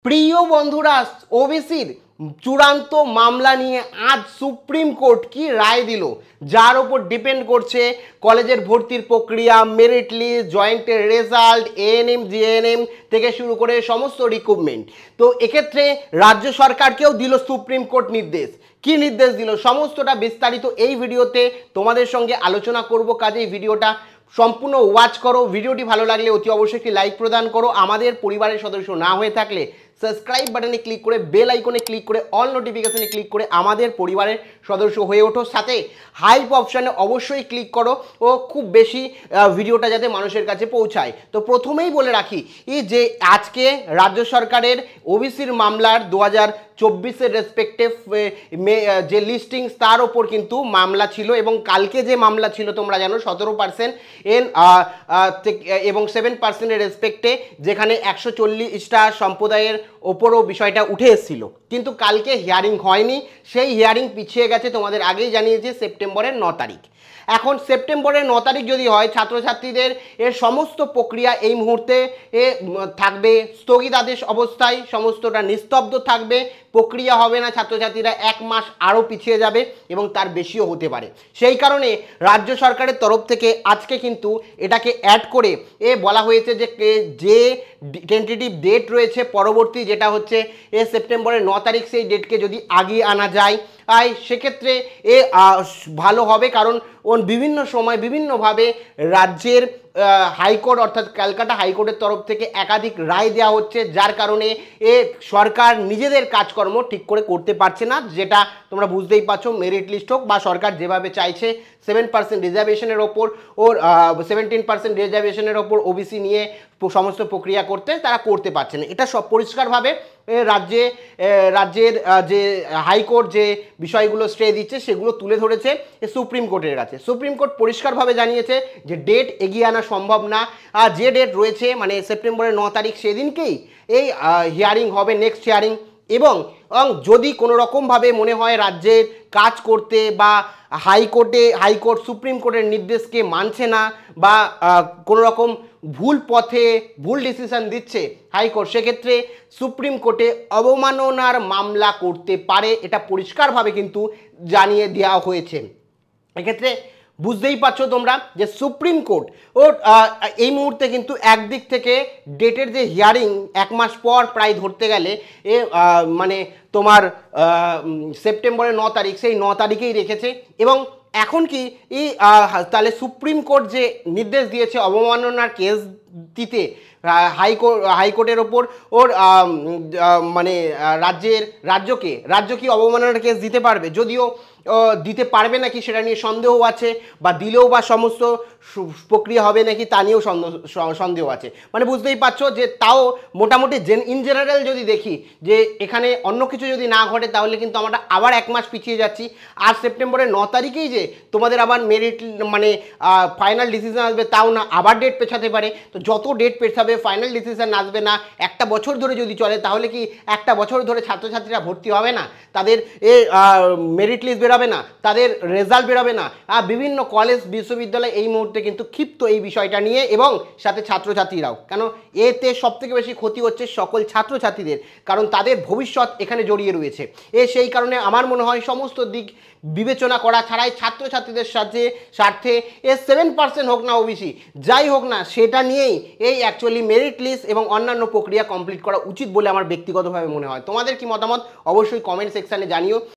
প্রিয় বন্ধুরা, ওবিসির চূড়ান্ত মামলা নিয়ে আজ সুপ্রিম কোর্ট কি রায় দিল, যার ওপর ডিপেন্ড করছে কলেজের ভর্তির প্রক্রিয়া, মেরিট লিস্ট, জয়েন্টের রেজাল্ট, এএনএম জিএনএম থেকে শুরু করে সমস্ত রিক্রুটমেন্ট। তো এক্ষেত্রে রাজ্য সরকারকেও দিল সুপ্রিম কোর্ট নির্দেশ। কি নির্দেশ দিল সমস্তটা বিস্তারিত এই ভিডিওতে তোমাদের সঙ্গে আলোচনা করব। কাজেই ভিডিওটা সম্পূর্ণ ওয়াচ করো। ভিডিওটি ভালো লাগলে অতি অবশ্যই একটি লাইক প্রদান করো। আমাদের পরিবারের সদস্য না হয়ে থাকলে সাবস্ক্রাইব বাটনে ক্লিক করে বেল আইকনে ক্লিক করে অল নোটিফিকেশনে ক্লিক করে আমাদের পরিবারের সদস্য হয়ে ওঠো। সাথে হাইপ অপশানে অবশ্যই ক্লিক করো ও খুব বেশি ভিডিওটা যাতে মানুষের কাছে পৌঁছায়। তো প্রথমেই বলে রাখি যে আজকে রাজ্য সরকারের ওবিসির মামলার 2024-এর রেসপেক্টিভ যে লিস্টিংস তার ওপর কিন্তু মামলা ছিল, এবং কালকে যে মামলা ছিল তোমরা জানো 17% এবং 7%-এর রেসপেক্টে, যেখানে 140টা সম্প্রদায়ের ওপরও বিষয়টা উঠে এসেছিল, কিন্তু কালকে হিয়ারিং হয়নি। সেই হিয়ারিং পিছিয়ে গেছে, তোমাদের আগেই জানিয়েছি সেপ্টেম্বরের 9 তারিখ। এখন সেপ্টেম্বরের 9 তারিখ যদি হয়, ছাত্রছাত্রীদের এর সমস্ত প্রক্রিয়া এই মুহূর্তে থাকবে স্থগিতাদেশ অবস্থায়, সমস্তটা নিস্তব্ধ থাকবে, প্রক্রিয়া হবে না। ছাত্রছাত্রীরা 1 মাস আরও পিছিয়ে যাবে এবং তার বেশিও হতে পারে। সেই কারণে রাজ্য সরকারের তরফ থেকে আজকে কিন্তু এটাকে অ্যাড করে বলা হয়েছে যে টেন্টেটিভ ডেট রয়েছে পরবর্তী, যেটা হচ্ছে সেপ্টেম্বরের 9 তারিখ, সেই ডেটকে যদি আগিয়ে আনা যায় সেক্ষেত্রে ভালো হবে। কারণ বিভিন্ন সময় বিভিন্নভাবে রাজ্যের হাইকোর্ট অর্থাৎ ক্যালকাটা হাইকোর্টের তরফ থেকে একাধিক রায় দেওয়া হচ্ছে, যার কারণে সরকার নিজেদের কাজকর্ম ঠিক করে করতে পারছে না। যেটা তোমরা বুঝতেই পারছো, মেরিট লিস্ট হোক বা সরকার যেভাবে চাইছে 7% রিজার্ভেশনের ওপর ওর 17% রিজার্ভেশনের ওপর ওবিসি নিয়ে সমস্ত প্রক্রিয়া করতে তারা করতে পারছে না। এটা সব পরিষ্কারভাবে রাজ্যের যে হাইকোর্ট যে বিষয়গুলো স্টে দিচ্ছে সেগুলো তুলে ধরেছে সুপ্রিম কোর্টের কাছে। সুপ্রিম কোর্ট পরিষ্কারভাবে জানিয়েছে যে ডেট এগিয়ে আনা সম্ভব না। যে ডেট রয়েছে মানে সেপ্টেম্বরের 9 তারিখ, সেদিনকেই এই হিয়ারিং হবে, নেক্সট হিয়ারিং। এবং যদি কোনো রকমভাবে মনে হয় রাজ্যের কাজ করতে বা হাইকোর্ট সুপ্রিম কোর্টের নির্দেশকে মানছে না বা কোনো রকম ভুল পথে ভুল ডিসিশন দিচ্ছে হাইকোর্ট, সেক্ষেত্রে সুপ্রিম কোর্টে অবমাননার মামলা করতে পারে। এটা পরিষ্কারভাবে কিন্তু জানিয়ে দেওয়া হয়েছে। এক্ষেত্রে বুঝতেই পারছো তোমরা যে সুপ্রিম কোর্ট এই মুহূর্তে কিন্তু একদিক থেকে ডেটের যে হিয়ারিং 1 মাস পর প্রায় ধরতে গেলে মানে তোমার সেপ্টেম্বরের 9 তারিখ, সেই 9 তারিখেই রেখেছে। এবং এখন কি তাহলে সুপ্রিম কোর্ট যে নির্দেশ দিয়েছে অবমাননার কেস দিতে হাইকোর্টের ওপর মানে রাজ্য কি অবমাননার কেস দিতে পারবে? যদিও দিতে পারবে নাকি সেটা নিয়ে সন্দেহ আছে, বা দিলেও বা সমস্ত প্রক্রিয়া হবে নাকি তা নিয়েও সন্দেহ আছে। মানে বুঝতেই পারছো যে তাও মোটামুটি ইন জেনারেল যদি দেখি যে এখানে অন্য কিছু যদি না ঘটে, তাহলে কিন্তু আমরা আবার 1 মাস পিছিয়ে যাচ্ছি। আর সেপ্টেম্বরের 9 তারিখেই যে তোমাদের আবার মেরিট মানে ফাইনাল ডিসিশন আসবে, তাও না, আবার ডেট পেছাতে পারে। তো যত ডেট পেছাবে ফাইনাল ডিসিশন আসবে না। 1টা বছর ধরে যদি চলে, তাহলে কি 1টা বছর ধরে ছাত্রছাত্রীরা ভর্তি হবে না, তাদের মেরিট লিস্ট বেরোবে না, তাদের রেজাল্ট বেরোবে না? বিভিন্ন কলেজ বিশ্ববিদ্যালয় এই মুহূর্তে কিন্তু ক্ষিপ্ত এই বিষয়টা নিয়ে, এবং সাথে ছাত্রছাত্রীরাও। কেন এতে সবথেকে বেশি ক্ষতি হচ্ছে সকল ছাত্রছাত্রীদের, কারণ তাদের ভবিষ্যৎ এখানে জড়িয়ে রয়েছে। সেই কারণে আমার মনে হয় সমস্ত দিক বিবেচনা করা ছাড়াই ছাত্রছাত্রীদের স্বার্থে 7% হোক না ওবিসি, যাই হোক না, সেটা নিয়েই অ্যাকচুয়ালি মেরিট লিস্ট এবং অন্যান্য প্রক্রিয়া কমপ্লিট করা উচিত বলে আমার ব্যক্তিগতভাবে মনে হয়। তোমাদের কি মতামত অবশ্যই কমেন্ট সেকশানে জানিও।